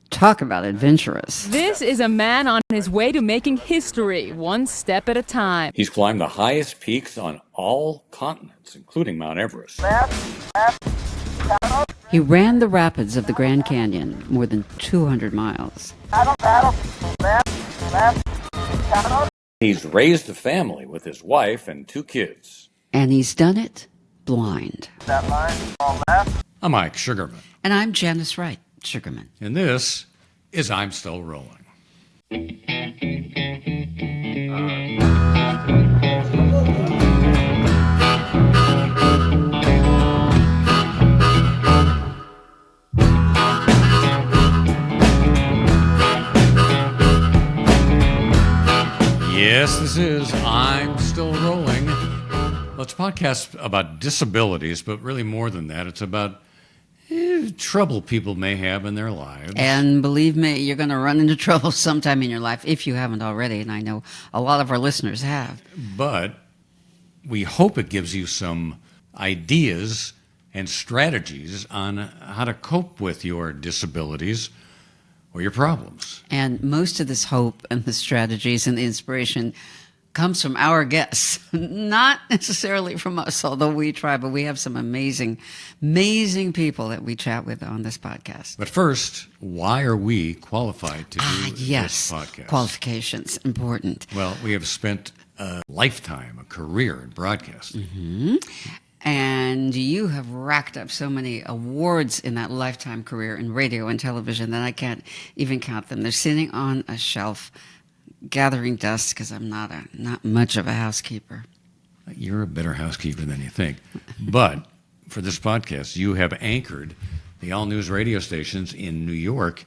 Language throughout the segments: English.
Talk about adventurous. This is a man on his way to making history, one step at a time. He's climbed the highest peaks on all continents, including Mount Everest. He ran the rapids of the Grand Canyon, more than 200 miles. He's raised a family with his wife and 2 kids. And he's done it blind. I'm Mike Sugarman. And I'm Janice Wright Sugarman. And this is I'm Still Rolling. Yes, this is I'm Still Rolling. Well, it's a podcast about disabilities, but really more than that. It's about trouble people may have in their lives. And believe me, you're going to run into trouble sometime in your life if you haven't already, and I know a lot of our listeners have. But we hope it gives you some ideas and strategies on how to cope with your disabilities or your problems. And most of this hope and the strategies and the inspiration comes from our guests, not necessarily from us, although we try, but we have some amazing people that we chat with on this podcast. But first, why are we qualified to do yes, this podcast? Qualifications, important. Well, we have spent a lifetime, a career in broadcasting. Mm-hmm. And you have racked up so many awards in that lifetime career in radio and television that I can't even count them. They're sitting on a shelf gathering dust because I'm not much of a housekeeper. You're a better housekeeper than you think. But for this podcast, you have anchored the all-news radio stations in New York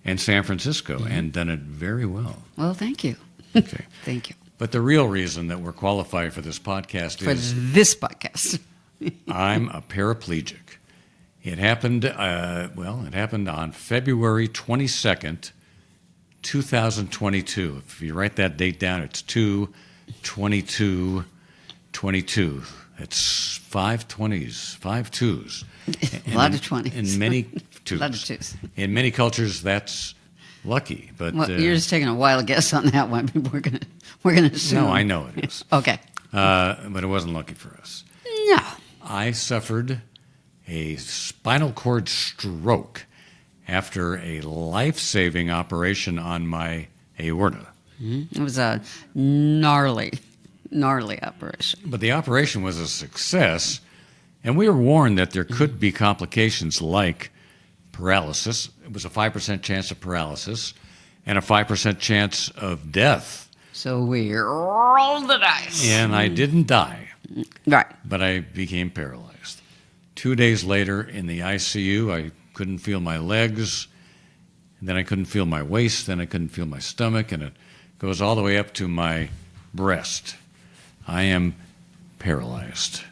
and San Francisco and done it very well. Well, thank you. Okay. Thank you. But the real reason that we're qualified for this podcast is... For this podcast. I'm a paraplegic. It happened, it happened on February 22nd, 2022. If you write that date down, it's 2/22/22. It's 5 20s, 5 2s. A lot of 20s. In many 2s. A lot of 2s. In many cultures, that's lucky. But well, you're just taking a wild guess on that one. We're gonna assume. No, I know it is. Okay. But it wasn't lucky for us. No. I suffered a spinal cord stroke after a life-saving operation on my aorta. Mm-hmm. It was a gnarly operation. But the operation was a success, and we were warned that there could be complications like paralysis. It was a 5% chance of paralysis and a 5% chance of death. So we rolled the dice. And I didn't die. Right. But I became paralyzed. 2 days later in the ICU, I couldn't feel my legs, and then I couldn't feel my waist, then I couldn't feel my stomach, and it goes all the way up to my breast. I am paralyzed.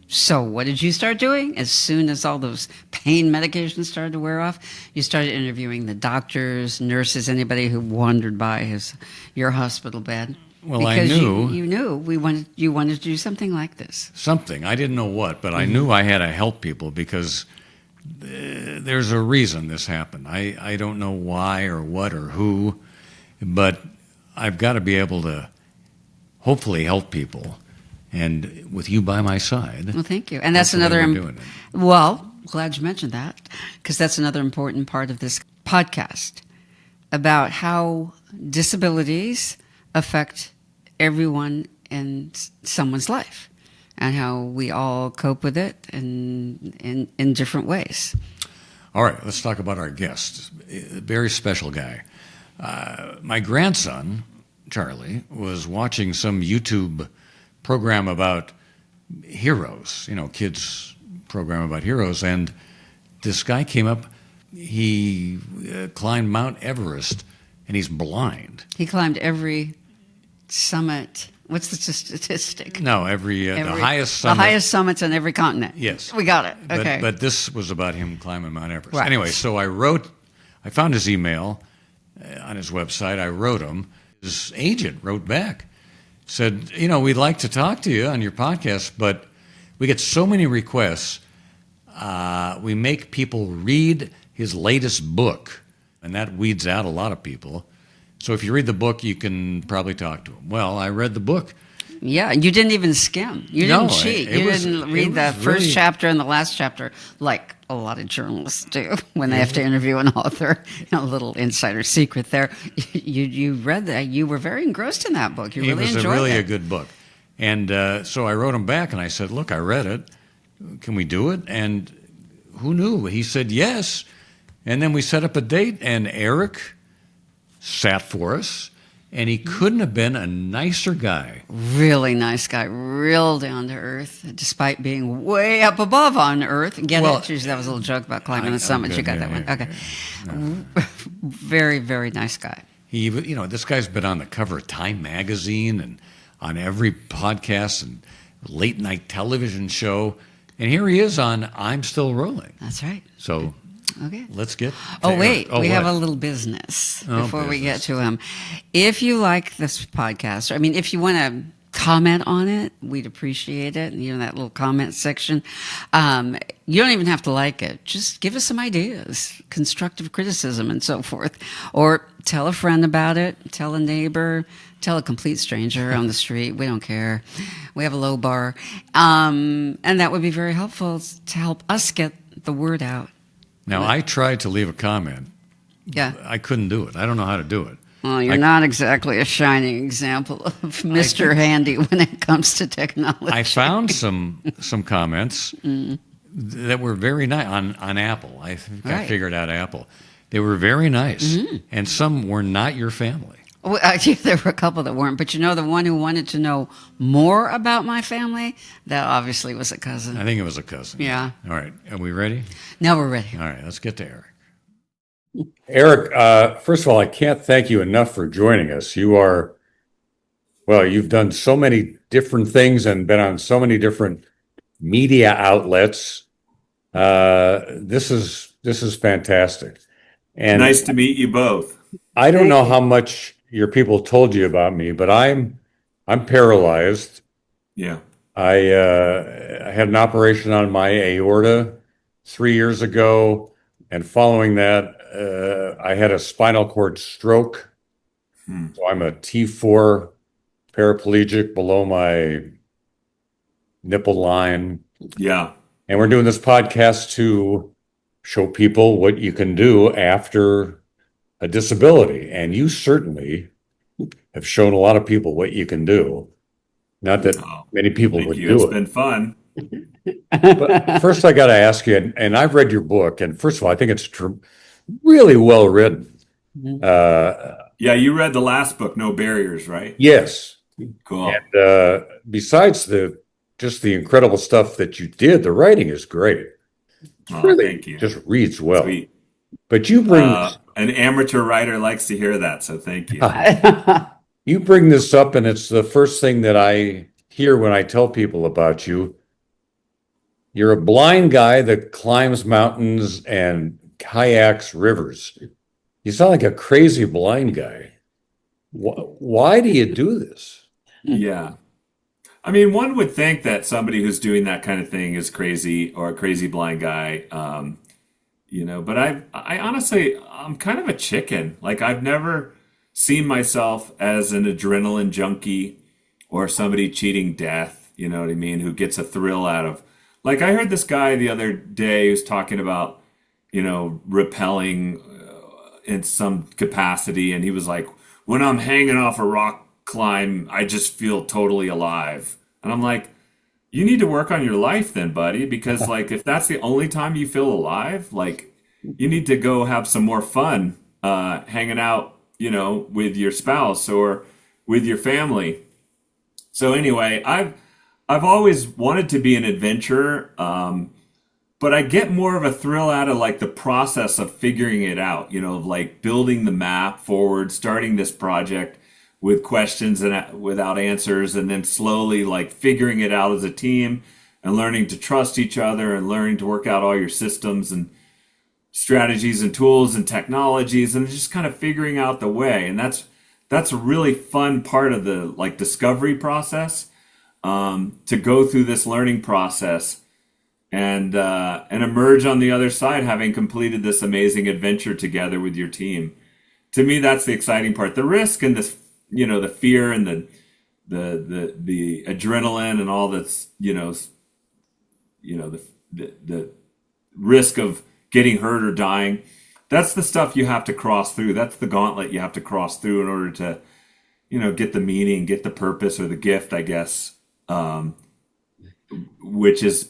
So what did you start doing? As soon as all those pain medications started to wear off, you started interviewing the doctors, nurses, anybody who wandered by your hospital bed. Well, because I knew you knew you wanted to do something like this. Something. I didn't know what, but I knew I had to help people because there's a reason this happened. I don't know why or what or who, but I've got to be able to hopefully help people. And with you by my side. Well, thank you. And that's another. Doing it. Well, glad you mentioned that because that's another important part of this podcast about how disabilities affect everyone in someone's life and how we all cope with it in different ways. All right, let's talk about our guest. A very special guy. My grandson, Charlie, was watching some YouTube program about heroes, kids program about heroes, and this guy came up. He climbed Mount Everest, and he's blind. He climbed every summit. What's the statistic? No, the highest summit. The highest summits on every continent. Yes. We got it. Okay. But this was about him climbing Mount Everest. Right. Anyway, so I found his email on his website. I wrote him. His agent wrote back, said, we'd like to talk to you on your podcast, but we get so many requests. We make people read his latest book And that weeds out a lot of people. So if you read the book, you can probably talk to them. Well, I read the book. Yeah, you didn't even skim. You didn't cheat. You didn't read the first chapter and the last chapter like a lot of journalists do when they have to interview an author. A little insider secret there. You read that. You were very engrossed in that book. You really enjoyed it. It was really a good book. And so I wrote him back and I said, look, I read it. Can we do it? And who knew? He said yes. And then we set up a date, and Eric sat for us. And he couldn't have been a nicer guy. Really nice guy, real down to earth, despite being way up above on Earth. Get it? Jeez, that was a little joke about climbing the summit. You got that one? Okay. Yeah. Very, very nice guy. He, this guy's been on the cover of Time magazine and on every podcast and late night television show. And here he is on I'm Still Rolling. That's right. So okay. Let's get we have a little business before we get to him. If you like this podcast, if you want to comment on it, we'd appreciate it. That little comment section. You don't even have to like it. Just give us some ideas, constructive criticism and so forth. Or tell a friend about it, tell a neighbor, tell a complete stranger on the street. We don't care. We have a low bar. And that would be very helpful to help us get the word out. Now, I tried to leave a comment. Yeah. I couldn't do it. I don't know how to do it. Well, you're not exactly a shining example of Mr. Handy when it comes to technology. I found some comments that were very nice on Apple. I think I figured out Apple. They were very nice, and some were not your family. Well, there were a couple that weren't, but the one who wanted to know more about my family, that obviously was a cousin. I think it was a cousin. Yeah. All right. Are we ready? Now we're ready. All right. Let's get to Eric. Eric, first of all, I can't thank you enough for joining us. You've done so many different things and been on so many different media outlets. This is fantastic. And nice to meet you both. I don't know how much your people told you about me, but I'm paralyzed. Yeah. I had an operation on my aorta 3 years ago, and following that, I had a spinal cord stroke. So I'm a T4 paraplegic below my nipple line. Yeah. And we're doing this podcast to show people what you can do after a disability. And you certainly have shown a lot of people what you can do. Not that many people would do it. It's been fun. But first, I got to ask you, and I've read your book, and first of all, I think it's really well written. Yeah, you read the last book, No Barriers, right? Yes. Cool. And besides the incredible stuff that you did, the writing is great. Really, thank you. Just reads well. Sweet. But you bring an amateur writer likes to hear that, so thank you. You bring this up, and it's the first thing that I hear when I tell people about you. You're a blind guy that climbs mountains and kayaks rivers. You sound like a crazy blind guy. Why do you do this? Yeah. One would think that somebody who's doing that kind of thing is crazy or a crazy blind guy. But I honestly, I'm kind of a chicken. Like, I've never seen myself as an adrenaline junkie or somebody cheating death, you know what I mean, who gets a thrill out of, like, I heard this guy the other day who's talking about, rappelling in some capacity. And he was like, when I'm hanging off a rock climb, I just feel totally alive. And I'm like, you need to work on your life then, buddy, because like, if that's the only time you feel alive, like, you need to go have some more fun hanging out, with your spouse or with your family. So anyway, I've always wanted to be an adventurer, but I get more of a thrill out of like the process of figuring it out, of like building the map forward, starting this project with questions and without answers, and then slowly like figuring it out as a team and learning to trust each other and learning to work out all your systems and strategies and tools and technologies and just kind of figuring out the way. And that's a really fun part of the like discovery process, to go through this learning process and emerge on the other side having completed this amazing adventure together with your team. To me, that's the exciting part. The risk and this, the fear and the adrenaline and all that's, the risk of getting hurt or dying. That's the stuff you have to cross through. That's the gauntlet you have to cross through in order to, get the meaning, get the purpose or the gift, I guess, which is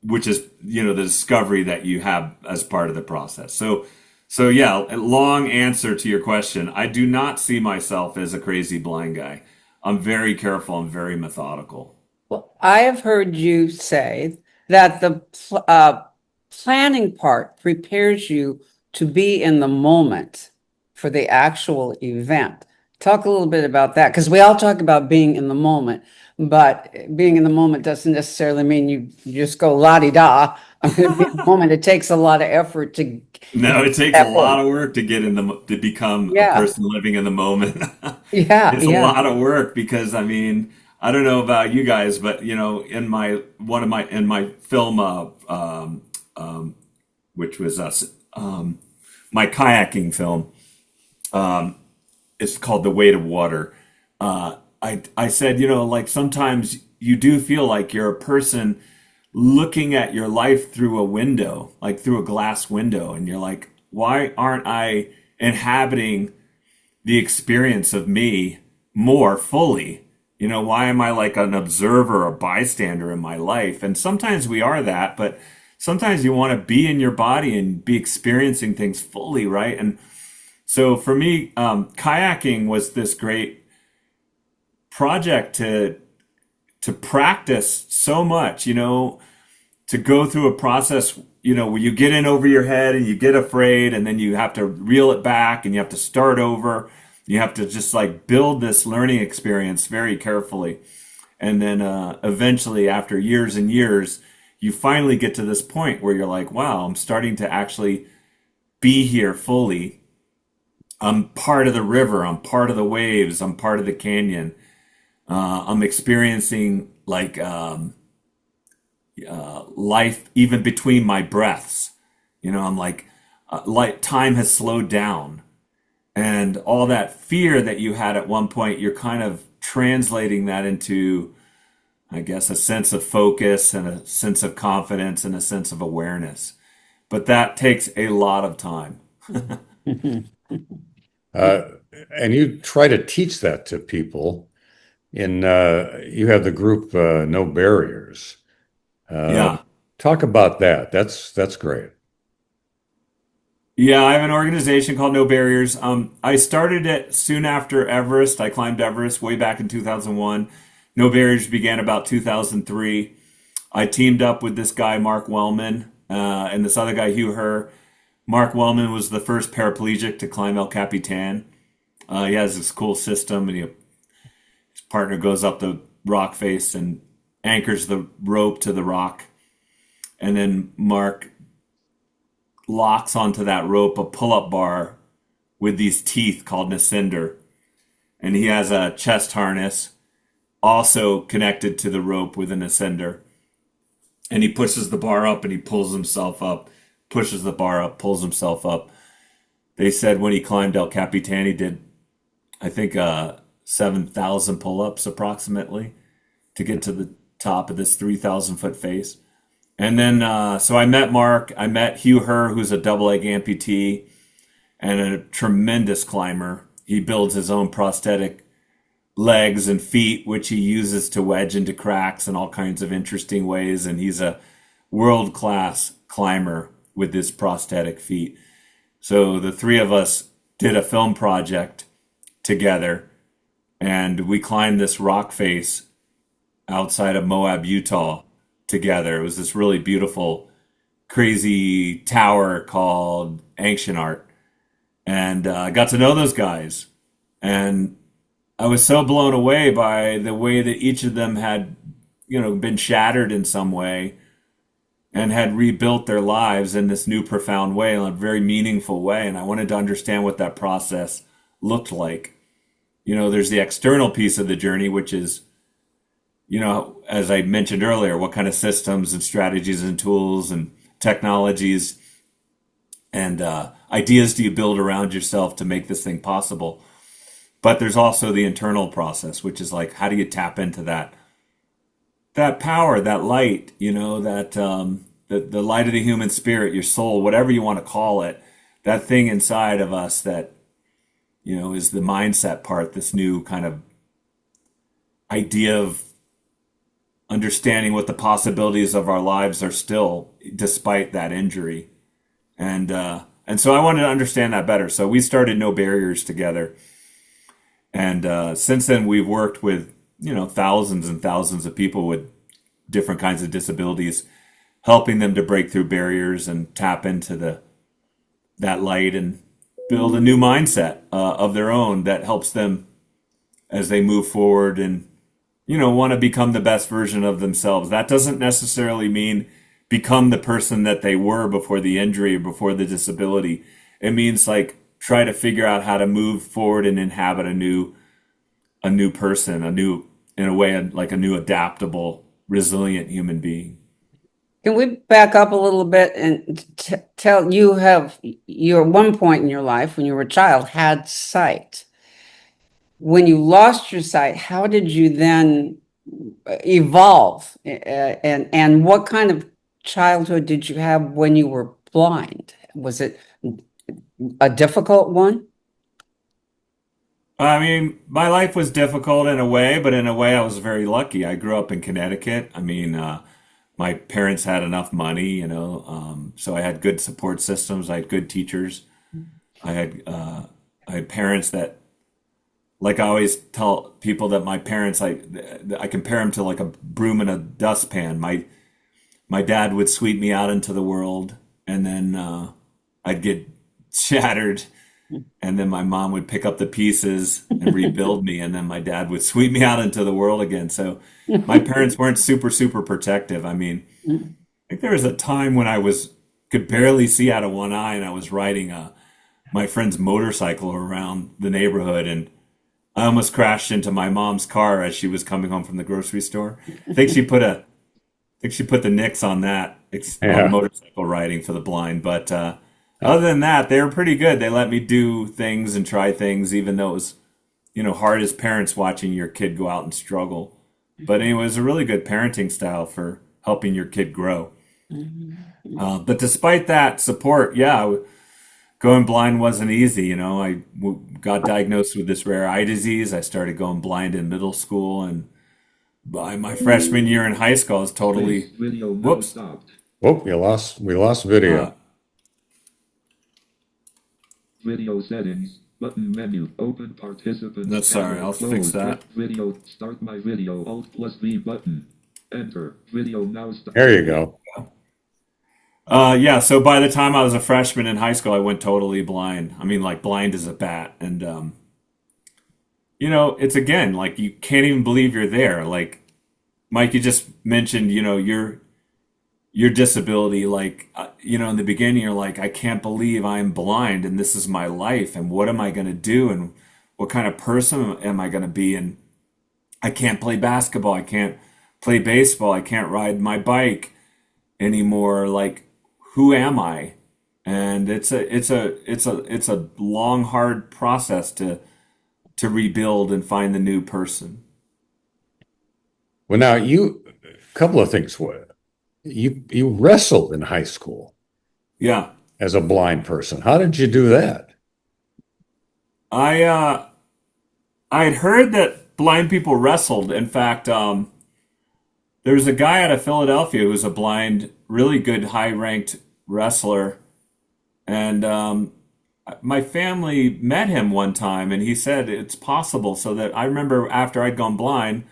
the discovery that you have as part of the process. So yeah, a long answer to your question. I do not see myself as a crazy blind guy. I'm very careful. I'm very methodical. Well, I have heard you say that the planning part prepares you to be in the moment for the actual event. Talk a little bit about that, because we all talk about being in the moment, but being in the moment doesn't necessarily mean you just go la-di-da. I'm going to be in the moment. It takes a lot of effort to No, it takes a that lot point. of work to become a Yeah, person living in the moment. yeah, It's a yeah. lot of work because I don't know about you guys, but in my film, which was us, my kayaking film, it's called The Weight of Water. I said, like sometimes you do feel like you're a person looking at your life through a window, like through a glass window, and you're like, why aren't I inhabiting the experience of me more fully? Why am I like an observer or bystander in my life? And sometimes we are that, but sometimes you want to be in your body and be experiencing things fully, right? And so for me, kayaking was this great project to practice so much, to go through a process, where you get in over your head and you get afraid and then you have to reel it back and you have to start over. You have to just like build this learning experience very carefully. And then eventually, after years and years, you finally get to this point where you're like, wow, I'm starting to actually be here fully. I'm part of the river. I'm part of the waves. I'm part of the canyon. I'm experiencing like life even between my breaths. I'm like time has slowed down, and all that fear that you had at one point, you're kind of translating that into, I guess, a sense of focus and a sense of confidence and a sense of awareness. But that takes a lot of time. Uh, and you try to teach that to people you have the group No Barriers. Yeah. Talk about that. That's great. Yeah, I have an organization called No Barriers. I started it soon after Everest. I climbed Everest way back in 2001. No Barriers began about 2003. I teamed up with this guy, Mark Wellman, and this other guy, Hugh Herr. Mark Wellman was the first paraplegic to climb El Capitan. He has this cool system, and his partner goes up the rock face and anchors the rope to the rock. And then Mark locks onto that rope a pull-up bar with these teeth called an ascender. And he has a chest harness also connected to the rope with an ascender. And he pushes the bar up and he pulls himself up, pushes the bar up, pulls himself up. They said when he climbed El Capitan, he did, I think, 7,000 pull-ups approximately to get to the top of this 3,000 foot face. And then, so I met Mark. I met Hugh Herr, who's a double leg amputee and a tremendous climber. He builds his own prosthetic legs and feet, which he uses to wedge into cracks in all kinds of interesting ways. And he's a world-class climber with his prosthetic feet. So the three of us did a film project together, and we climbed this rock face outside of Moab, Utah together. It was this really beautiful, crazy tower called Ancient Art. And I got to know those guys. And I was so blown away by the way that each of them had, been shattered in some way and had rebuilt their lives in this new profound way, in a very meaningful way. And I wanted to understand what that process looked like. There's the external piece of the journey, which is as I mentioned earlier, what kind of systems and strategies and tools and technologies and ideas do you build around yourself to make this thing possible? But there's also the internal process, which is like, how do you tap into that power, that light, that the light of the human spirit, your soul, whatever you want to call it, that thing inside of us that is the mindset part, this new kind of idea of understanding what the possibilities of our lives are still, despite that injury. And so I wanted to understand that better. So we started No Barriers together. And since then, we've worked with, thousands and thousands of people with different kinds of disabilities, helping them to break through barriers and tap into that light and build a new mindset of their own that helps them as they move forward and, want to become the best version of themselves. That doesn't necessarily mean become the person that they were before the injury or before the disability. It means like try to figure out how to move forward and inhabit a new person, in a way, like a new adaptable, resilient human being. Can we back up a little bit and tell you at one point in your life when you were a child had sight. When you lost your sight, how did you then evolve? And what kind of childhood did you have when you were blind? Was it a difficult one? I mean, my life was difficult in a way, but in a way I was very lucky. I grew up in Connecticut. I mean, my parents had enough money, so I had good support systems. I had good teachers. I had parents that, like I always tell people that my parents, I compare them to like a broom in a dustpan. My dad would sweep me out into the world, and then I'd get shattered, and then my mom would pick up the pieces and rebuild me, and then my dad would sweep me out into the world again. So my parents weren't super, super protective. I mean, I think there was a time when could barely see out of one eye, and I was riding my friend's motorcycle around the neighborhood, and I almost crashed into my mom's car as she was coming home from the grocery store. I think she put the nix on that on Yeah. motorcycle riding for the blind. But other than that, they were pretty good. They let me do things and try things, even though it was, hard as parents watching your kid go out and struggle. But anyway, it was a really good parenting style for helping your kid grow. But despite that support, yeah, going blind wasn't easy. Got diagnosed with this rare eye disease. I started going blind in middle school, and by my freshman year in high school, I was totally, Video now whoops. stopped. Oh, we lost Uh, video. Video settings. Button menu. Open participants. That's sorry, panel. I'll fix that. Video. Start my video. Alt plus V button. Enter. Video now start. There you go. Yeah, so by the time I was a freshman in high school, I went totally blind. I mean, like blind as a bat. And, it's again, like you can't even believe you're there. Like, Mike, you just mentioned, your disability. Like, in the beginning, you're like, I can't believe I'm blind and this is my life. And what am I going to do? And what kind of person am I going to be? And I can't play basketball. I can't play baseball. I can't ride my bike anymore. Like, who am I? And it's a long, hard process to rebuild and find the new person. Well, now a couple of things. You wrestled in high school Yeah. as a blind person. How did you do that? I had heard that blind people wrestled. In fact, there was a guy out of Philadelphia who was a blind, really good, high-ranked wrestler, and my family met him one time, and he said it's possible. So that I remember after I'd gone blind,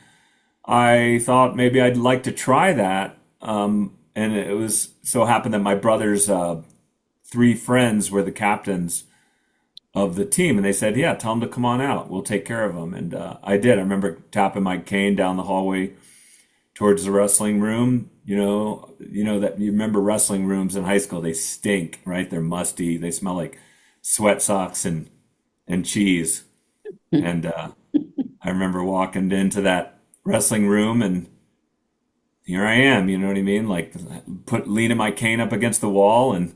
I thought maybe I'd like to try that. And it was so happened that my brother's three friends were the captains of the team, and they said, "Yeah, tell them to come on out. We'll take care of them." And I did. I remember tapping my cane down the hallway towards the wrestling room. That you remember wrestling rooms in high school, they stink, right? They're musty. They smell like sweat socks and cheese. And I remember walking into that wrestling room, and here I am. You know what I mean? Like leaning my cane up against the wall, and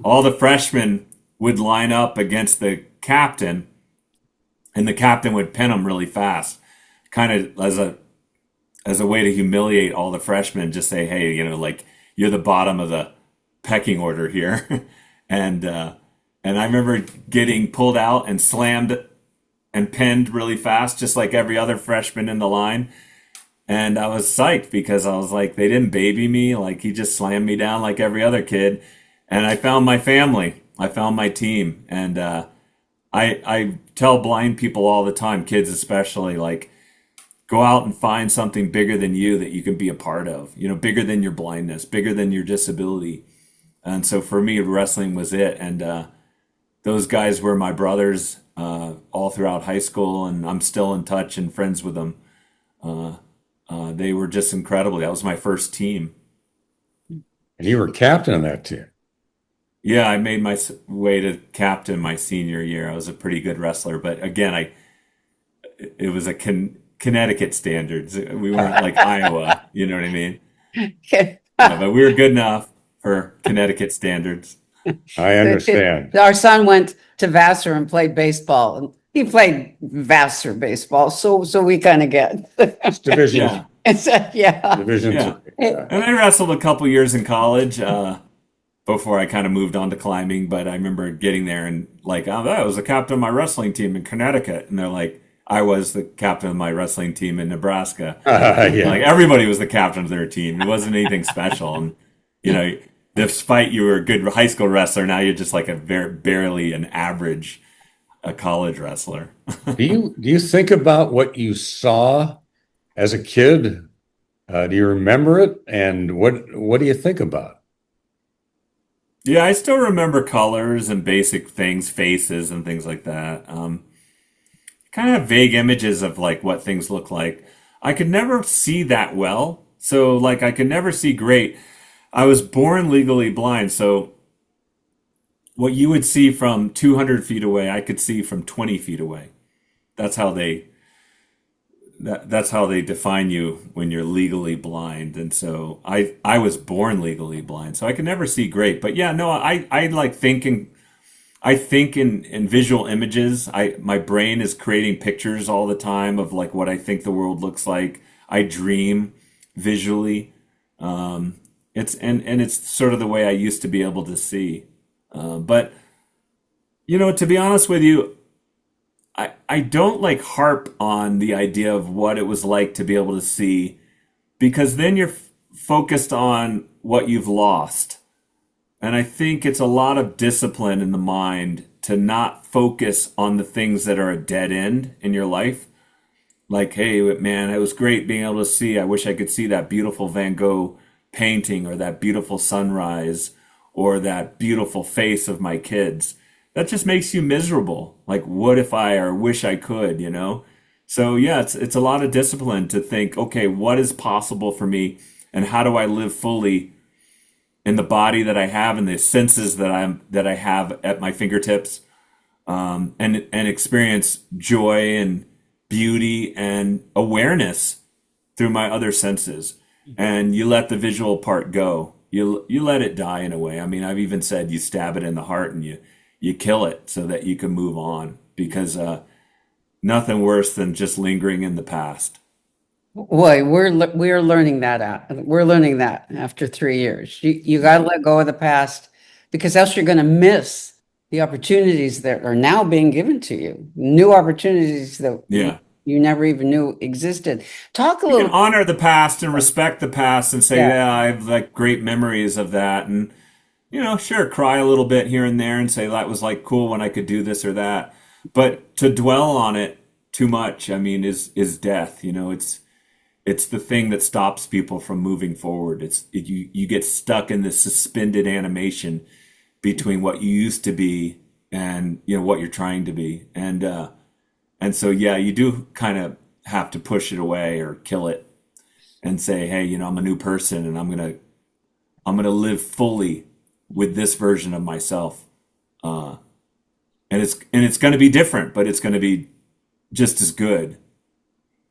all the freshmen would line up against the captain, and the captain would pin them really fast, kind of as a way to humiliate all the freshmen. Just say, hey, like you're the bottom of the pecking order here, and I remember getting pulled out and slammed and pinned really fast, just like every other freshman in the line. And I was psyched because I was like, they didn't baby me. Like he just slammed me down like every other kid. And I found my family. I found my team. And I tell blind people all the time, kids especially, like, go out and find something bigger than you that you can be a part of, bigger than your blindness, bigger than your disability. And so for me, wrestling was it. And those guys were my brothers all throughout high school, and I'm still in touch and friends with them. They were just incredible. That was my first team. And you were captain of that team. Yeah, I made my way to captain my senior year. I was a pretty good wrestler, but again, it was a Connecticut standards. We weren't like Iowa, you know what I mean? Yeah, but we were good enough for Connecticut standards. I understand. Our son went to Vassar and played baseball. And he played Vassar baseball, so we kind of get. It's division. Yeah. Yeah. Division. Yeah. Yeah. And I wrestled a couple years in college before I kind of moved on to climbing. But I remember getting there and like, oh, I was the captain of my wrestling team in Connecticut. And they're like, I was the captain of my wrestling team in Nebraska. Yeah. Like everybody was the captain of their team. It wasn't anything special. And, despite you were a good high school wrestler, now you're just like barely an average college wrestler. Do you think about what you saw as a kid? Do you remember it? And what do you think about? Yeah, I still remember colors and basic things, faces and things like that. Kind of vague images of like what things look like. I could never see that well. So like I could never see great. I was born legally blind, so what you would see from 200 feet away, I could see from 20 feet away. That's how they define you when you're legally blind. And so I was born legally blind, so I could never see great. But yeah, no, I like thinking. I think in visual images. My brain is creating pictures all the time of like what I think the world looks like. I dream visually. It's sort of the way I used to be able to see. But to be honest with you, I don't like harp on the idea of what it was like to be able to see, because then you're focused on what you've lost. And I think it's a lot of discipline in the mind to not focus on the things that are a dead end in your life. Like, hey, man, it was great being able to see. I wish I could see that beautiful Van Gogh painting or that beautiful sunrise or that beautiful face of my kids. That just makes you miserable. Like, what if I, or wish I could, So yeah, it's a lot of discipline to think, okay, what is possible for me and how do I live fully in the body that I have and the senses that I have at my fingertips, and experience joy and beauty and awareness through my other senses. And you let the visual part go. You let it die in a way. I mean, I've even said you stab it in the heart and you kill it so that you can move on, because nothing worse than just lingering in the past. Boy, we're learning that out. We're learning that after 3 years. You got to let go of the past, because else you're going to miss the opportunities that are now being given to you. New opportunities that you never even knew existed. Talk a You little. can honor the past and respect the past and say, yeah, I have like great memories of that. And, sure, cry a little bit here and there and say that was like cool when I could do this or that. But to dwell on it too much, I mean, is death. It's the thing that stops people from moving forward. You get stuck in this suspended animation between what you used to be and what you're trying to be. And so yeah, you do kind of have to push it away or kill it and say, hey, I'm a new person and I'm gonna live fully with this version of myself. And it's gonna be different, but it's gonna be just as good.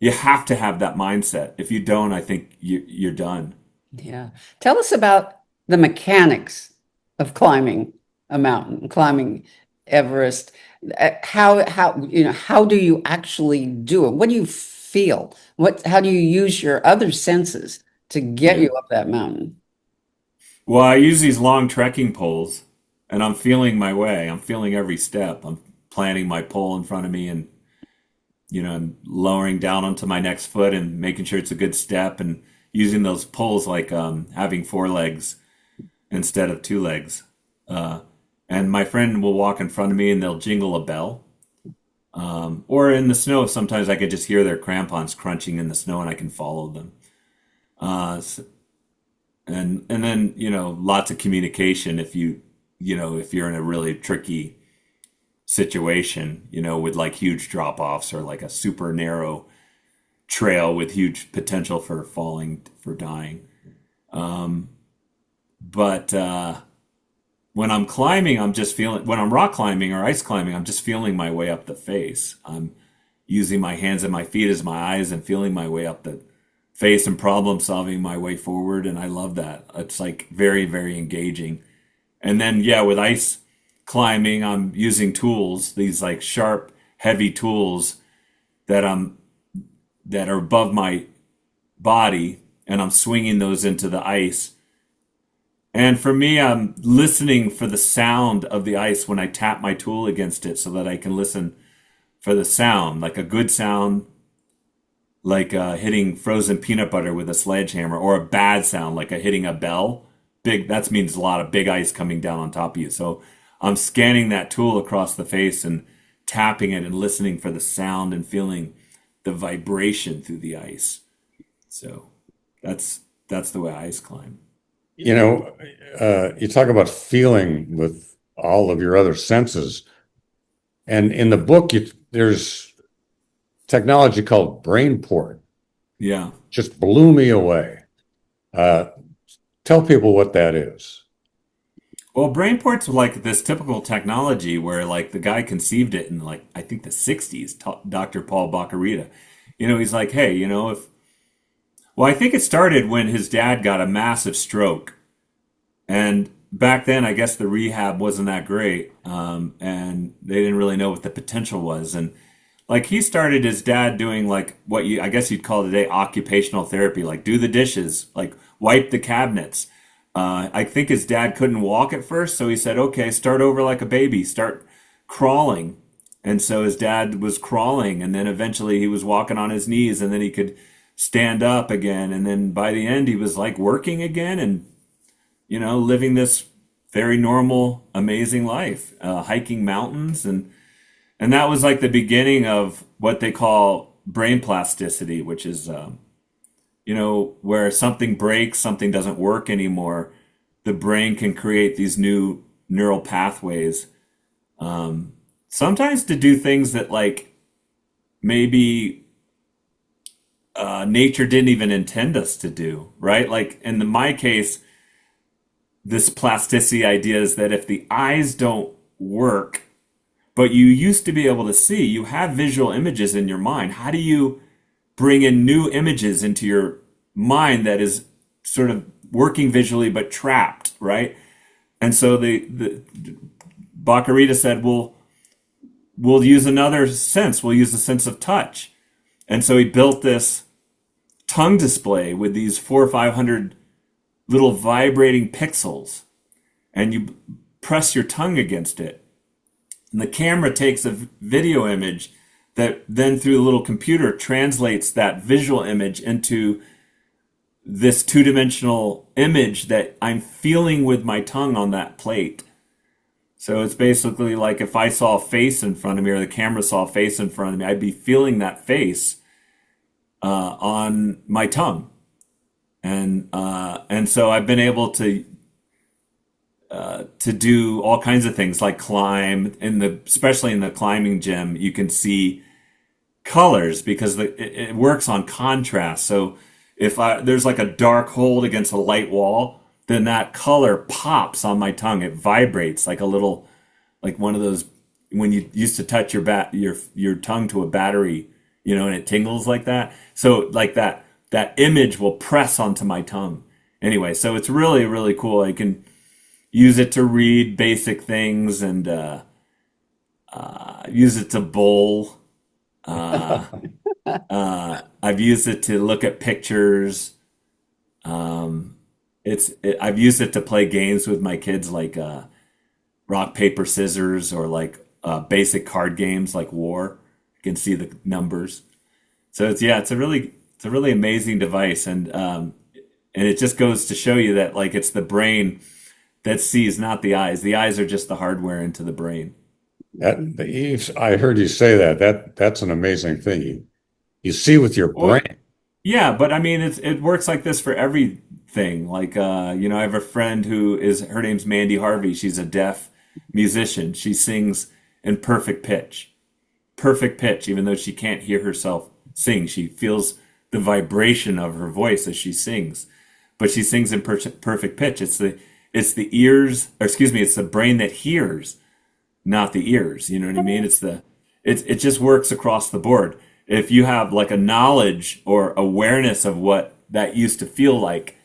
you have to have that mindset. If you don't, I think you're done. Yeah. Tell us about the mechanics of climbing a mountain, climbing Everest. How do you actually do it? What do you feel? How do you use your other senses to get Yeah. you up that mountain? Well, I use these long trekking poles, and I'm feeling my way. I'm feeling every step. I'm planting my pole in front of me, and I'm lowering down onto my next foot and making sure it's a good step, and using those poles like having four legs instead of two legs. Uh, and my friend will walk in front of me, and they'll jingle a bell. Or in the snow, sometimes I could just hear their crampons crunching in the snow, and I can follow them. S and then lots of communication if you're in a really tricky situation, with like huge drop offs or like a super narrow trail with huge potential for falling, for dying. But when I'm climbing, when I'm rock climbing or ice climbing, I'm just feeling my way up the face. I'm using my hands and my feet as my eyes and feeling my way up the face and problem solving my way forward. And I love that. It's like very, very engaging. And then, yeah, with ice climbing, I'm using tools, these like sharp, heavy tools that that are above my body, and I'm swinging those into the ice. And for me, I'm listening for the sound of the ice when I tap my tool against it so that I can listen for the sound, like a good sound, like hitting frozen peanut butter with a sledgehammer, or a bad sound, like hitting a bell. That means a lot of big ice coming down on top of you. So I'm scanning that tool across the face and tapping it and listening for the sound and feeling the vibration through the ice. So that's the way I ice climb. You know, you talk about feeling with all of your other senses. And in the book, there's technology called brainport. Yeah. Just blew me away. Uh, Tell people what that is. Well, Brainport's like this typical technology where like the guy conceived it in like I think the 60s, Dr. Paul Baccarita. He's like, hey, if well, I think it started when his dad got a massive stroke. And back then, I guess the rehab wasn't that great. And they didn't really know what the potential was. And like he started his dad doing like I guess you'd call today occupational therapy, like do the dishes, like wipe the cabinets. I think his dad couldn't walk at first, so he said, okay, start over like a baby, start crawling. And so his dad was crawling, and then eventually he was walking on his knees, and then he could stand up again. And then by the end, he was like working again and, living this very normal, amazing life, hiking mountains. And that was like the beginning of what they call brain plasticity, which is, where something breaks, something doesn't work anymore, the brain can create these new neural pathways. Sometimes to do things that like maybe nature didn't even intend us to do, right? Like in my case, this plasticity idea is that if the eyes don't work, but you used to be able to see, you have visual images in your mind. How do you bring in new images into your mind that is sort of working visually but trapped, right? And so the Baccarita said, we'll use another sense. We'll use the sense of touch. And so he built this tongue display with these 400 or 500 little vibrating pixels, and you press your tongue against it. And the camera takes a video image that then through the little computer translates that visual image into this two-dimensional image that I'm feeling with my tongue on that plate. So it's basically like if I saw a face in front of me or the camera saw a face in front of me, I'd be feeling that face on my tongue. And so I've been able to do all kinds of things like climb especially in the climbing gym. You can see colors because it works on contrast. So if there's like a dark hold against a light wall, then that color pops on my tongue. It vibrates like a little, like one of those when you used to touch your tongue to a battery, and it tingles like that. So like that image will press onto my tongue. Anyway, so it's really, really cool. I can use it to read basic things and use it to bowl. Uh, I've used it to look at pictures. I've used it to play games with my kids, like rock, paper, scissors, or like basic card games like War. You can see the numbers. So it's a really amazing device, and it just goes to show you that like it's the brain that sees, not the eyes. The eyes are just the hardware into the brain. I heard you say that. That's an amazing thing. You see with your Well, brain. yeah, but I mean, it works like this for everything. Like, I have a friend her name's Mandy Harvey. She's a deaf musician. She sings in perfect pitch, even though she can't hear herself sing. She feels the vibration of her voice as she sings, but she sings in perfect pitch. It's the ears, or excuse me, it's the brain that hears, not the ears. You know what I mean? It just works across the board. If you have like a knowledge or awareness of what that used to feel like,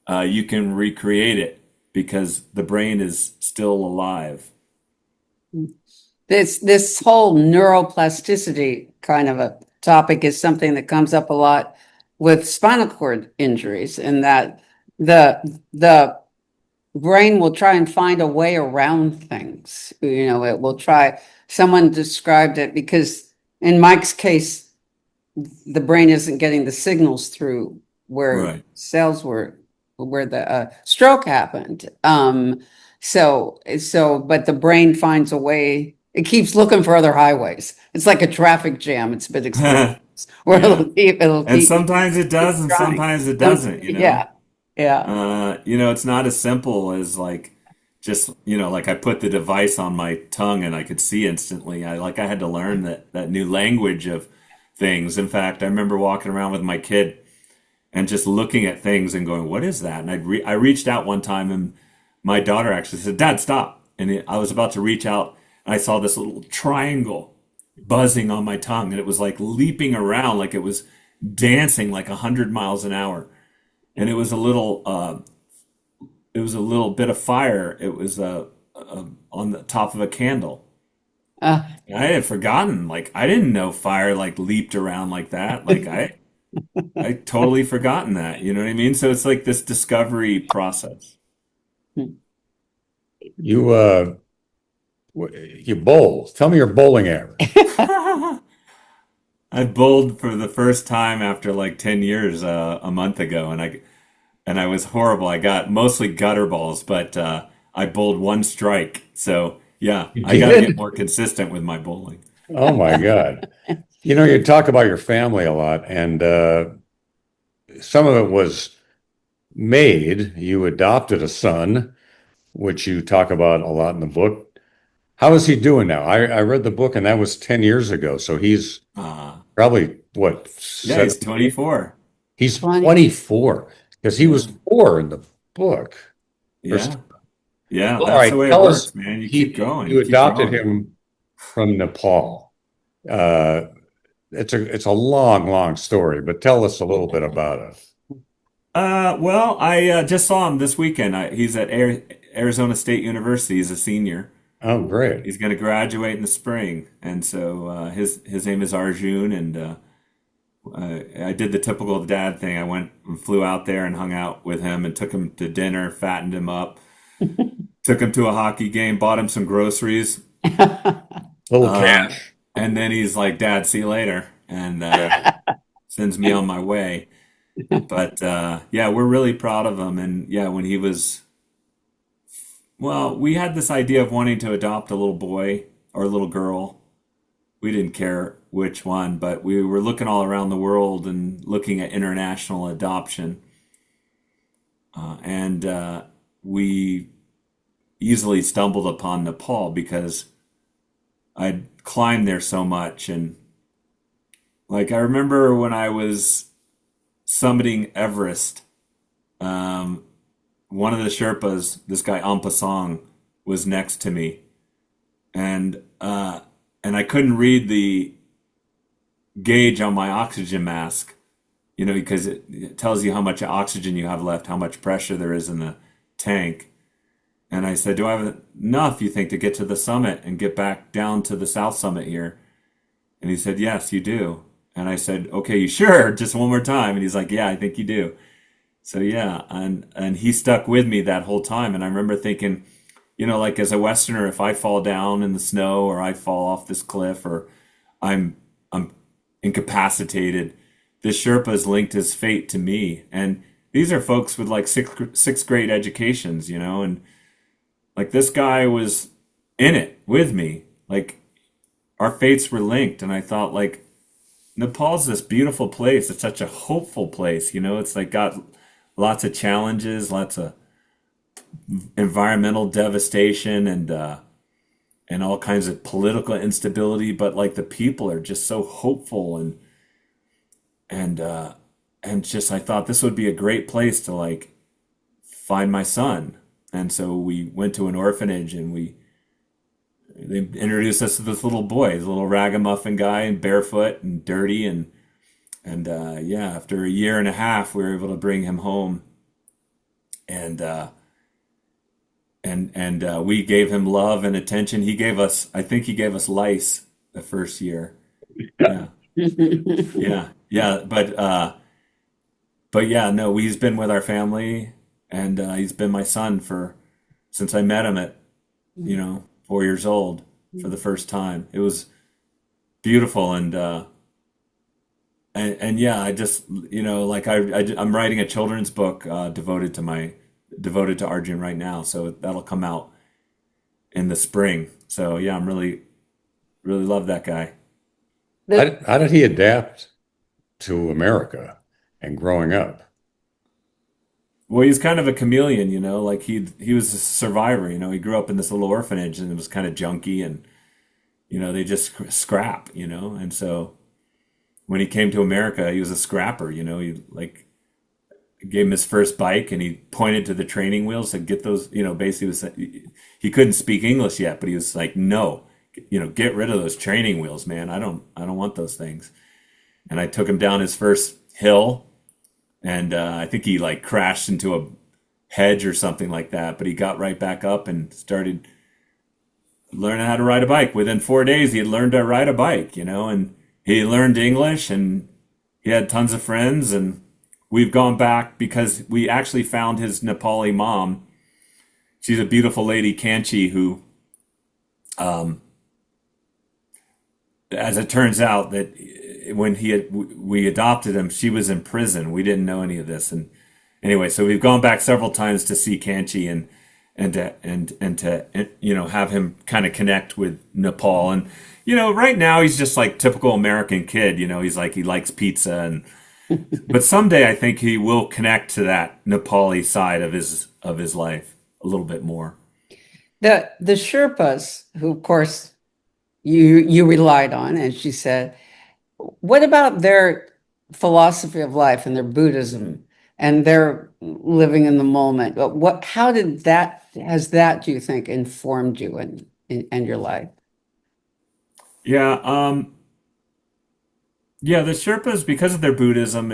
you can recreate it because the brain is still alive. This whole neuroplasticity kind of a topic is something that comes up a lot with spinal cord injuries, and that the brain will try and find a way around things. It will try. Someone described it because in Mike's case, the brain isn't getting the signals through where Right. cells were, where the stroke happened. But the brain finds a way. It keeps looking for other highways. It's like a traffic jam. It's been experienced where Yeah. it'll And keep sometimes it does, and trying. sometimes it doesn't. Yeah, yeah. It's not as simple as like just, like I put the device on my tongue and I could see instantly. I had to learn that new language of things. In fact, I remember walking around with my kid and just looking at things and going, "What is that?" And I reached out one time, and my daughter actually said, "Dad, stop!" And I was about to reach out, and I saw this little triangle buzzing on my tongue, and it was like leaping around, like it was dancing like 100 miles an hour, and it was a little bit of fire. It was on the top of a candle. Uh, And I had forgotten, like I didn't know fire like leaped around like that. Like I totally forgotten that. You know what I mean? So it's like this discovery process. You you bowl. Tell me your bowling average. I bowled for the first time after like 10 years a month ago, and I was horrible. I got mostly gutter balls, but I bowled one strike. So yeah, You I got to get did? more consistent with my bowling. Oh my God. You talk about your family a lot, and some of it was made. You adopted a son, which you talk about a lot in the book. How is he doing now? I read the book, and that was 10 years ago. So he's Uh, probably what, yeah, he's 17? 24. He's 20. 24 because he was Yeah, 4 in the book. Or yeah, yeah. All That's the right, way it tell us. works, man. You keep going, You you keep adopted growing. him from Nepal. Uh, it's a long, long story, but tell us a little bit about it. Well, I just saw him this weekend. He's at Arizona State University. He's a senior. Oh, great. He's going to graduate in the spring, and so his name is Arjun. And I did the typical dad thing. I went and flew out there and hung out with him and took him to dinner, fattened him up, took him to a hockey game, bought him some groceries, Little uh, cash. and then he's like, "Dad, see you later," and Yeah. sends me on my way. But yeah, we're really proud of him. And yeah, when he was well, we had this idea of wanting to adopt a little boy or a little girl. We didn't care which one, but we were looking all around the world and looking at international adoption. And we easily stumbled upon Nepal because I'd climbed there so much. And like, I remember when I was summiting Everest, um, one of the Sherpas, this guy Ampasong, was next to me, and I couldn't read gauge on my oxygen mask, because it tells you how much oxygen you have left, how much pressure there is in the tank. And I said, do I have enough, you think, to get to the summit and get back down to the south summit here? And he said, yes, you do. And I said, okay, you sure? Just one more time. And he's like, yeah, I think you do. So yeah, and he stuck with me that whole time. And I remember thinking, like as a Westerner, if I fall down in the snow or I fall off this cliff or I'm incapacitated, this Sherpa's linked his fate to me. And these are folks with like sixth grade educations, and like this guy was in it with me. Like our fates were linked. And I thought, like, Nepal's this beautiful place. It's such a hopeful place, it's like got lots of challenges, lots of environmental devastation and all kinds of political instability, but like the people are just so hopeful and just I thought this would be a great place to like find my son. And so we went to an orphanage and they introduced us to this little boy, this little ragamuffin guy and barefoot and dirty and yeah, after a year and a half we were able to bring him home and we gave him love and attention. I think he gave us lice the first year. Yeah. Yeah. But yeah, no, he's been with our family and he's been my son since I met him at, 4 years old for the first time. It was beautiful. And yeah, I just, like I'm writing a children's book, devoted to Arjun right now. So that'll come out in the spring. So yeah, I'm really, really love that guy. How did he adapt to America and growing up? Well, he's kind of a chameleon, like he was a survivor, he grew up in this little orphanage and it was kind of junky and, they just scrap, and so when he came to America, he was a scrapper, he like gave him his first bike and he pointed to the training wheels to get those, basically he couldn't speak English yet, but he was like, no, get rid of those training wheels, man. I don't want those things. And I took him down his first hill and I think he like crashed into a hedge or something like that, but he got right back up and started learning how to ride a bike. Within 4 days, he had learned to ride a bike, and he learned English and he had tons of friends. And we've gone back because we actually found his Nepali mom. She's a beautiful lady, Kanchi, who, as it turns out, that when we adopted him, she was in prison. We didn't know any of this. And anyway, so we've gone back several times to see Kanchi and to have him kind of connect with Nepal. And right now he's just like typical American kid. He's like he likes pizza and but someday I think he will connect to that Nepali side of his life a little bit more. The Sherpas, who of course you relied on, as she said, what about their philosophy of life and their Buddhism and their living in the moment? Has that, do you think, informed you and your life? Yeah, yeah, the Sherpas, because of their Buddhism,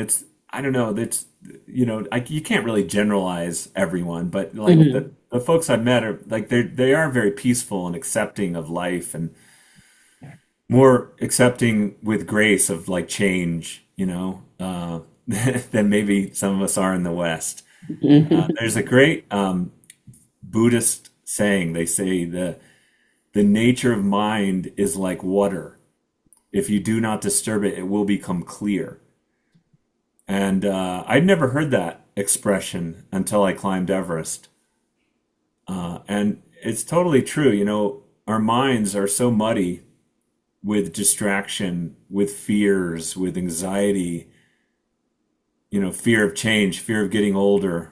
I don't know, you can't really generalize everyone, but like the folks I've met are like they are very peaceful and accepting of life and more accepting with grace of like change, than maybe some of us are in the West. There's a great Buddhist saying. They say the nature of mind is like water. If you do not disturb it, it will become clear. And I'd never heard that expression until I climbed Everest. And it's totally true. Our minds are so muddy with distraction, with fears, with anxiety, fear of change, fear of getting older,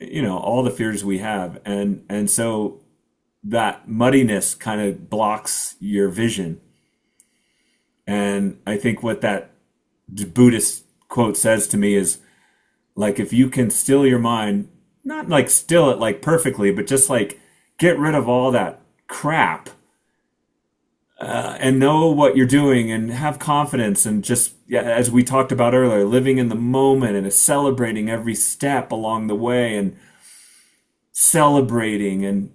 all the fears we have. And so that muddiness kind of blocks your vision. And I think what that Buddhist quote says to me is like, if you can still your mind, not like still it like perfectly, but just like get rid of all that crap, and know what you're doing and have confidence and just, yeah, as we talked about earlier, living in the moment and celebrating every step along the way and celebrating and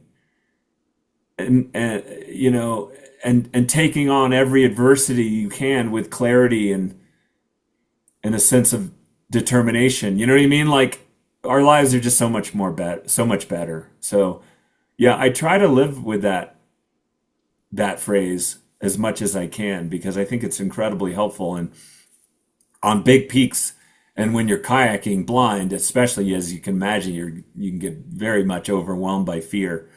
you know, and taking on every adversity you can with clarity and a sense of determination. You know what I mean? Like our lives are just so much more so much better. So yeah, I try to live with that phrase as much as I can because I think it's incredibly helpful. And on big peaks and when you're kayaking blind, especially as you can imagine, you can get very much overwhelmed by fear.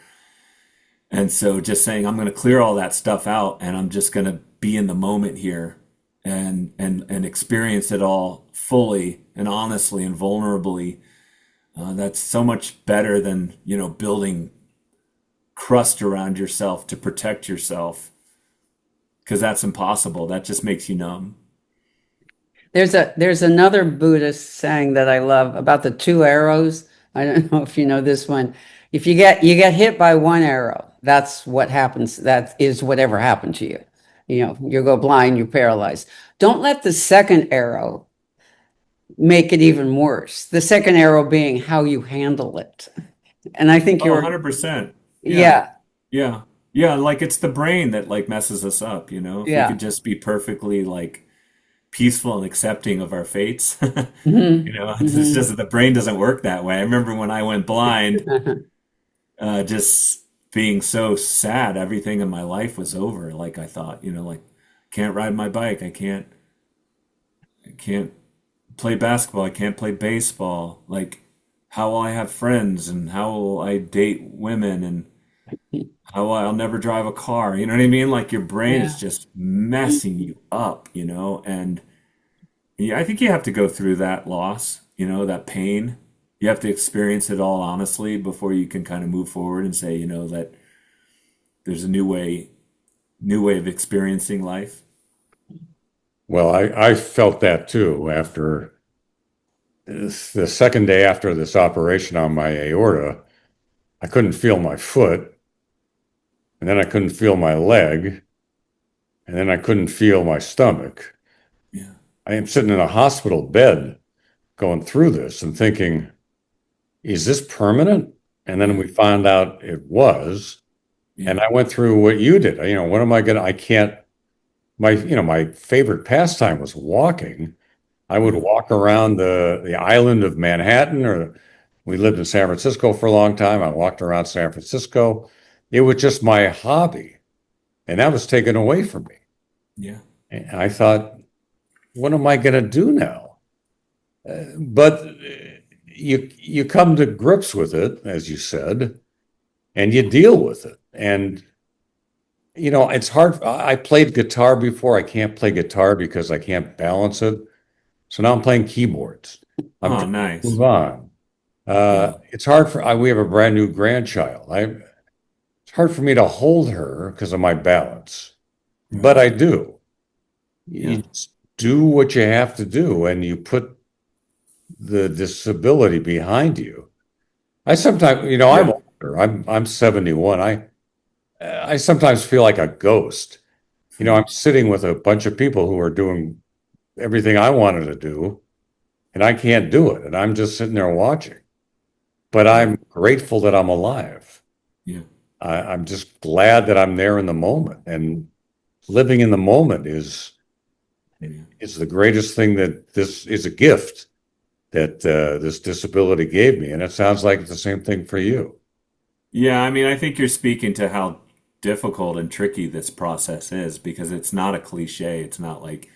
And so just saying, I'm going to clear all that stuff out and I'm just going to be in the moment here and experience it all fully and honestly and vulnerably. That's so much better than, you know, building crust around yourself to protect yourself because that's impossible. That just makes you numb. There's another Buddhist saying that I love about the two arrows. I don't know if you know this one. If you get hit by one arrow, that's what happens. That is whatever happened to you. You know, you go blind, you're paralyzed. Don't let the second arrow make it even worse. The second arrow being how you handle it. And I think Oh, you're, 100%. Yeah. yeah, Yeah. Yeah. Like it's the brain that like messes us up, you know? If we yeah. could just be perfectly like peaceful and accepting of our fates, Hmm. you know, it's Hmm. just that the brain doesn't work that way. I remember when I went blind, just being so sad, everything in my life was over. Like I thought, you know, like can't ride my bike. I can't play basketball. I can't play baseball. Like, how will I have friends and how will I date women and how I'll never drive a car? You know what I mean? Like, your brain is Yeah. just messing you up, you know? And yeah, I think you have to go through that loss, you know, that pain. You have to experience it all honestly before you can kind of move forward and say, you know, that there's a new way of experiencing life. Well, I felt that too after the second day after this operation on my aorta. I couldn't feel my foot, and then I couldn't feel my leg, and then I couldn't feel my stomach. Yeah. I am sitting in a hospital bed going through this and thinking, is this permanent? And then Yeah. we found out it was. Yeah. And I went through what you did. You know, what am I going to, I can't, my favorite pastime was walking. I would Yeah. walk around the island of Manhattan, or we lived in San Francisco for a long time. I walked around San Francisco. It was just my hobby, and that was taken away from me. Yeah. And I thought, what am I going to do now? But you come to grips with it, as you said, and you deal with it. And you know, it's hard. I played guitar before. I can't play guitar because I can't balance it. So now I'm playing keyboards. I'm Oh, trying to nice. move on. Yeah. It's hard we have a brand new grandchild. It's hard for me to hold her because of my balance, but Right. I do. Yeah. You just do what you have to do, and you put the disability behind you. I sometimes, you know, I'm Yeah. older. I'm 71. I sometimes feel like a ghost. You know, I'm sitting with a bunch of people who are doing everything I wanted to do, and I can't do it, and I'm just sitting there watching. But Yeah. I'm grateful that I'm alive. Yeah. I'm just glad that I'm there in the moment, and living in the moment Yeah. is the greatest thing. That this is a gift that this disability gave me, and it sounds like it's the same thing for you. Yeah, I mean, I think you're speaking to how difficult and tricky this process is because it's not a cliche. It's not like,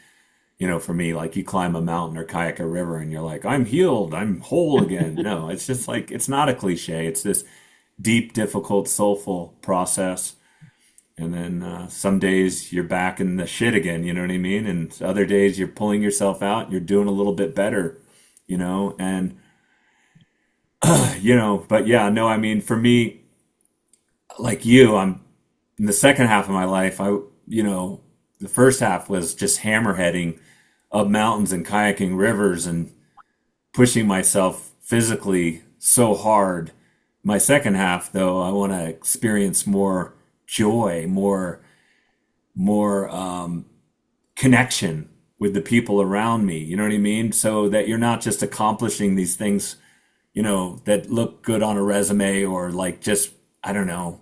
you know, for me, like you climb a mountain or kayak a river and you're like, I'm healed, I'm whole again. No, it's just like, it's not a cliche. It's this deep, difficult, soulful process. And then some days you're back in the shit again, you know what I mean? And other days you're pulling yourself out, and you're doing a little bit better, you know? And, you know, but yeah, no, I mean, for me, like you, I'm in the second half of my life, you know, the first half was just hammerheading up mountains and kayaking rivers and pushing myself physically so hard. My second half, though, I want to experience more joy, more connection with the people around me. You know what I mean? So that you're not just accomplishing these things, that look good on a resume, or like just, I don't know,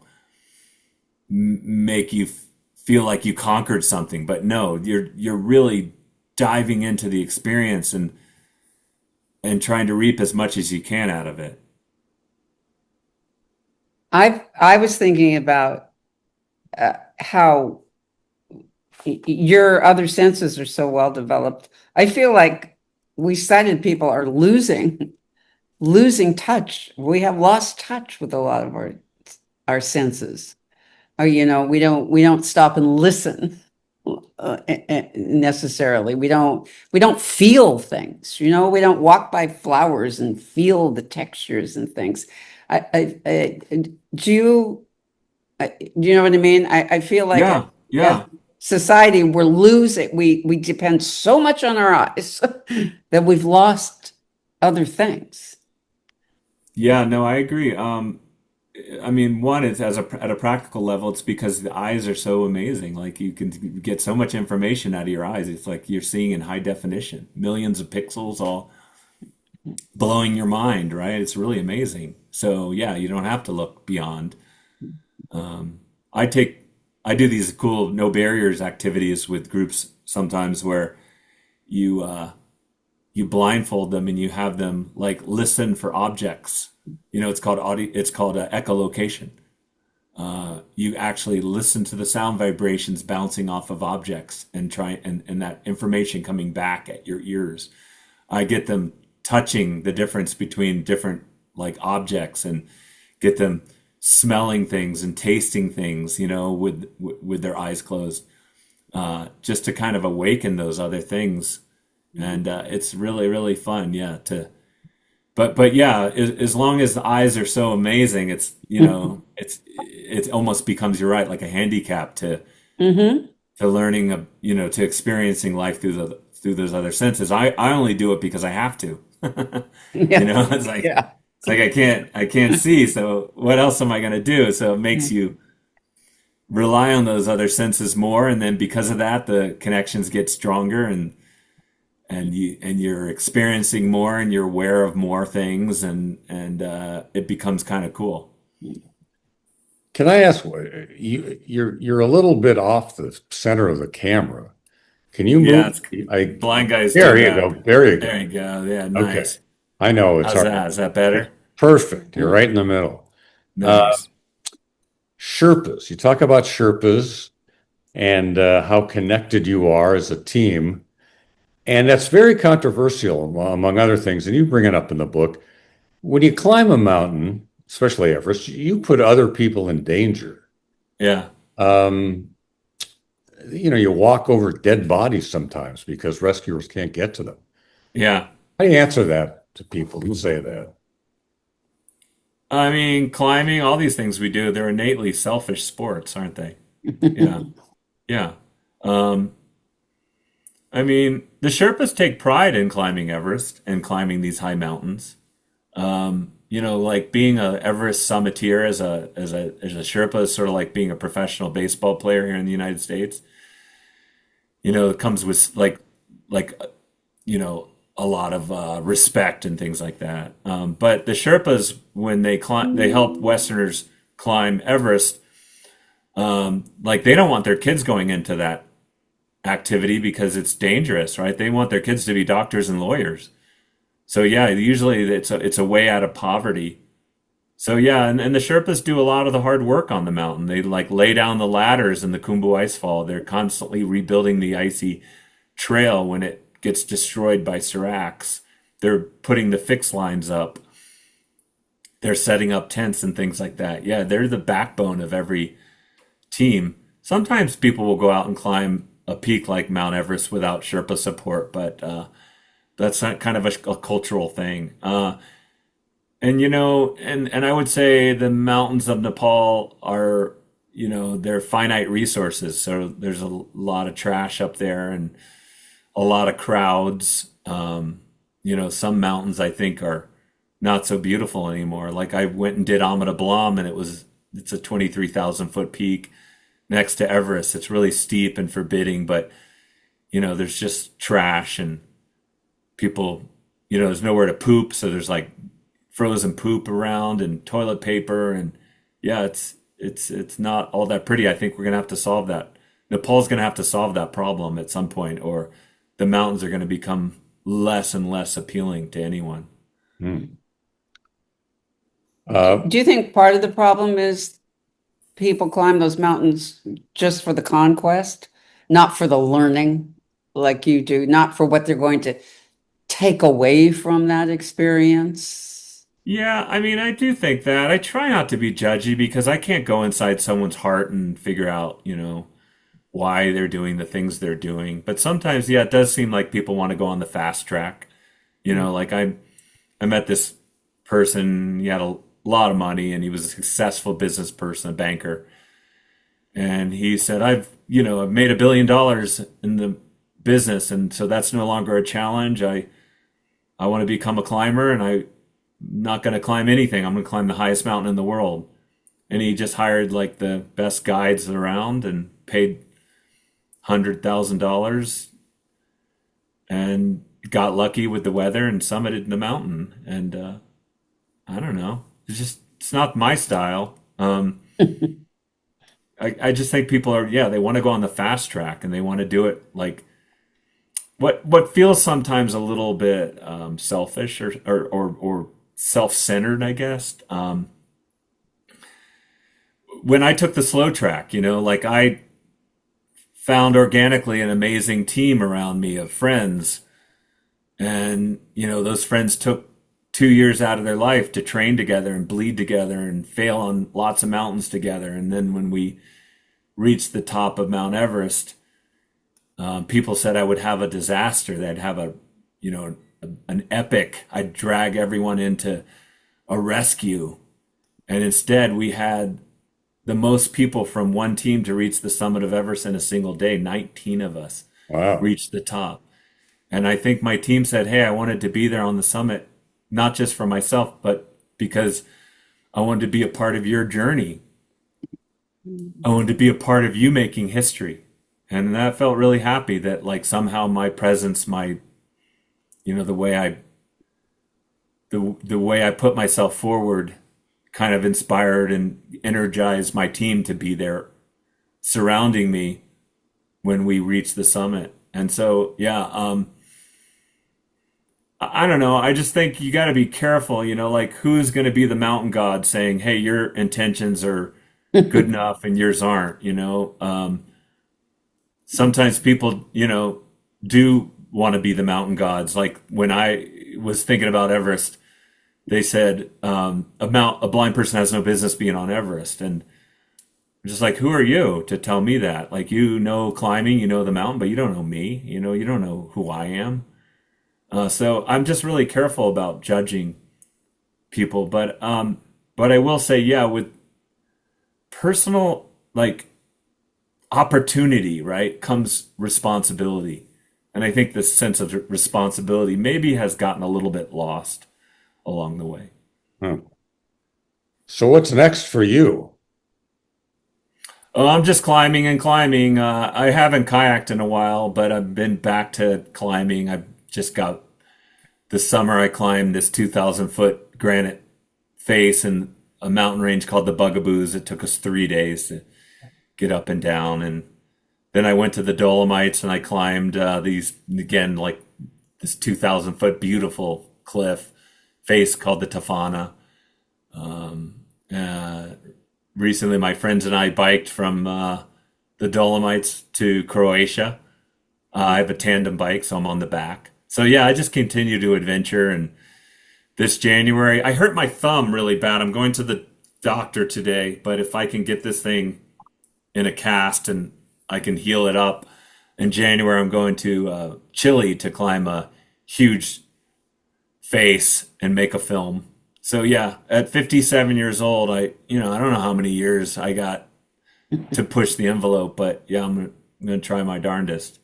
make you feel like you conquered something. But no, you're really diving into the experience and trying to reap as much as you can out of it. I was thinking about how your other senses are so well developed. I feel like we sighted people are losing touch. We have lost touch with a lot of our senses. Or we don't stop and listen necessarily. We don't feel things. We don't walk by flowers and feel the textures and things. Do you know what I mean? I feel like Yeah, as yeah. society, we're losing. We depend so much on our eyes that we've lost other things. Yeah, no, I agree. I mean, one is at a practical level, it's because the eyes are so amazing. Like you can get so much information out of your eyes. It's like you're seeing in high definition, millions of pixels, all blowing your mind, right? It's really amazing. So yeah, you don't have to look beyond. I take, I do these cool no barriers activities with groups sometimes where you you blindfold them and you have them like listen for objects. It's called audio. It's called echolocation. You actually listen to the sound vibrations bouncing off of objects and try and that information coming back at your ears. I get them touching the difference between different like objects and get them smelling things and tasting things, with their eyes closed, just to kind of awaken those other things. And it's really, really fun, yeah. But yeah, as long as the eyes are so amazing, it's it almost becomes, you're right, like a handicap to Hmm. learning, to experiencing life through those other senses. I only do it because I have to. Yeah, It's like yeah. I can't see, so what else am I going to do? So it makes you rely on those other senses more, and then because of that, the connections get stronger, and you're experiencing more, and you're aware of more things, and it becomes kind of cool. Can I ask, you're a little bit off the center of the camera. Can you Yeah, move? it's I blind guys There do you that. go. There you There go. you go. Yeah, Okay. nice. I know it's How's hard. that? Is that better? Perfect. You're right in the middle. Uh, Nice. Sherpas. You talk about Sherpas and how connected you are as a team. And that's very controversial, among other things. And you bring it up in the book. When you climb a mountain, especially Everest, you put other people in danger. Yeah, Um, you walk over dead bodies sometimes because rescuers can't get to them. yeah. How do you answer that to people who say that? I mean, climbing, all these things we do, they're innately selfish sports, aren't they? Yeah, yeah. Um, I mean, the Sherpas take pride in climbing Everest and climbing these high mountains. Like being a Everest summiteer as a Sherpa is sort of like being a professional baseball player here in the United States. It comes with like a lot of respect and things like that. But the Sherpas, when they help Westerners climb Everest. Like they don't want their kids going into that activity because it's dangerous, right? They want their kids to be doctors and lawyers. So yeah, usually it's a way out of poverty. So yeah, and the Sherpas do a lot of the hard work on the mountain. They like lay down the ladders in the Khumbu Icefall. They're constantly rebuilding the icy trail when it gets destroyed by seracs. They're putting the fix lines up. They're setting up tents and things like that. Yeah, they're the backbone of every team. Sometimes people will go out and climb a peak like Mount Everest without Sherpa support, but that's not kind of a cultural thing. And I would say the mountains of Nepal are, they're finite resources. So there's a lot of trash up there and a lot of crowds. Some mountains I think are not so beautiful anymore. Like I went and did Amida Blam, and it's a 23,000 foot peak. next to Everest. It's really steep and forbidding, but there's just trash and people, there's nowhere to poop, so there's like frozen poop around and toilet paper, and yeah, it's not all that pretty. I think we're gonna have to solve that. Nepal's gonna have to solve that problem at some point, or the mountains are gonna become less and less appealing to anyone. Do you think part of the problem is people climb those mountains just for the conquest, not for the learning like you do, not for what they're going to take away from that experience? Yeah, I mean, I do think that. I try not to be judgy because I can't go inside someone's heart and figure out, why they're doing the things they're doing. But sometimes, yeah, it does seem like people want to go on the fast track. Like I met this person, he had a lot of money and he was a successful business person, a banker. And he said, I've made $1 billion in the business, and so that's no longer a challenge. I want to become a climber, and I'm not going to climb anything. I'm going to climb the highest mountain in the world. And he just hired like the best guides around and paid $100,000 and got lucky with the weather and summited the mountain. And I don't know. It's not my style. I just think people are, yeah, they want to go on the fast track and they want to do it like what feels sometimes a little bit selfish or self-centered, I guess. When I took the slow track, like I found organically an amazing team around me of friends. And, those friends took 2 years out of their life to train together and bleed together and fail on lots of mountains together. And then when we reached the top of Mount Everest, people said I would have a disaster. They'd have an epic. I'd drag everyone into a rescue. And instead we had the most people from one team to reach the summit of Everest in a single day. 19 of us reached the top. And I think my team said, hey, I wanted to be there on the summit, not just for myself, but because I wanted to be a part of your journey. I wanted to be a part of you making history. And that felt really happy that like somehow my presence, the way I put myself forward kind of inspired and energized my team to be there surrounding me when we reached the summit. And so, yeah, I don't know. I just think you got to be careful, like who's going to be the mountain god saying, hey, your intentions are good enough and yours aren't, sometimes people, do want to be the mountain gods. Like when I was thinking about Everest, they said a blind person has no business being on Everest. And I'm just like, who are you to tell me that? Like, climbing, the mountain, but you don't know me, you don't know who I am. So I'm just really careful about judging people. But I will say, yeah, with personal, like, opportunity, right, comes responsibility. And I think this sense of responsibility maybe has gotten a little bit lost along the way. Huh. So what's next for you? Oh, I'm just climbing and climbing. I haven't kayaked in a while, but I've been back to climbing. I've just got this summer I climbed this 2,000-foot granite face in a mountain range called the Bugaboos. It took us 3 days to get up and down, and then I went to the Dolomites and I climbed these again, like this 2,000-foot beautiful cliff face called the Tafana. Recently, my friends and I biked from the Dolomites to Croatia. I have a tandem bike, so I'm on the back. So yeah, I just continue to adventure. And this January, I hurt my thumb really bad. I'm going to the doctor today, but if I can get this thing in a cast and I can heal it up, in January I'm going to Chile to climb a huge face and make a film. So yeah, at 57 years old, I don't know how many years I got to push the envelope, but yeah, I'm gonna try my darndest.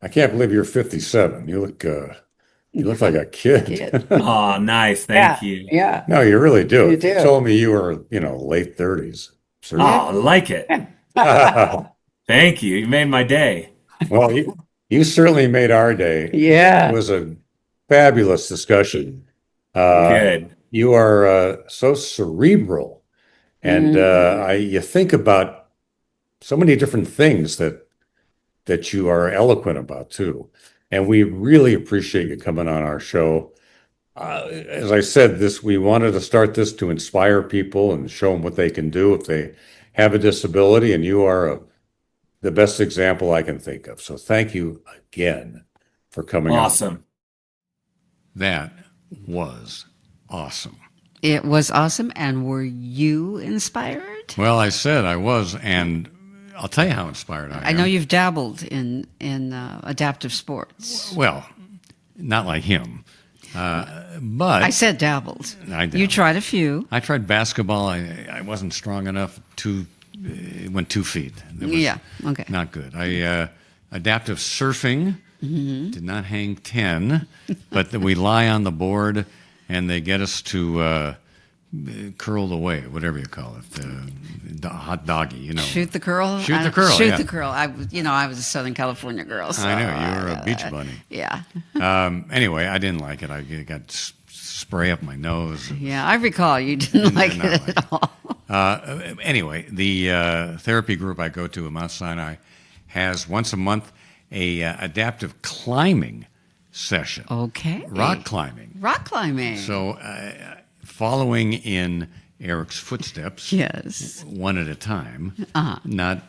I can't believe you're 57. You look like a kid. Oh, nice. Thank you. Yeah. No, you really do. You If you do. told me you were, late 30s. Oh, I like it. Thank you. You made my day. Well, you certainly made our day. Yeah. It was a fabulous discussion. Good. You are so cerebral, and you think about so many different things that you are eloquent about too. And we really appreciate you coming on our show. As I said, we wanted to start this to inspire people and show them what they can do if they have a disability, and you are the best example I can think of. So thank you again for coming on. Awesome. That was awesome. It was awesome. And were you inspired? Well, I said I was, and I'll tell you how inspired I am. I know you've dabbled in adaptive sports. Well, not like him, but I said dabbled. I did. You tried a few. I tried basketball. I wasn't strong enough. It went 2 feet. It was Yeah, okay. Not good. Adaptive surfing. Did not hang 10, but we lie on the board, and they get us to curl away, whatever you call it, the hot doggy, you know. Shoot the curl. Shoot the curl, Shoot yeah. the curl. I was a Southern California girl. So, I know, you were a beach bunny. Yeah. Anyway, I didn't like it. I got spray up my nose. Yeah, I recall you didn't like not it like at all. Anyway, the therapy group I go to at Mount Sinai has once a month a adaptive climbing session. Okay. Rock climbing. Rock climbing. So following in Eric's footsteps, yes. one at a time, not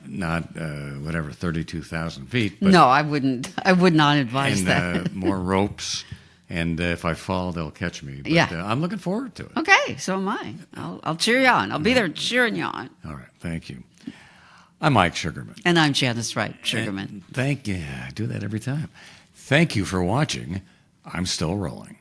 whatever 32,000 feet. But, No, I wouldn't. I would not advise and that. more ropes, and if I fall, they'll catch me. But, Yeah. I'm looking forward to it. Okay, so am I. I'll cheer you on. I'll be there cheering you on. All right, thank you. I'm Mike Sugarman. And I'm Janice Wright Sugarman. Thank you. I do that every time. Thank you for watching. I'm still rolling.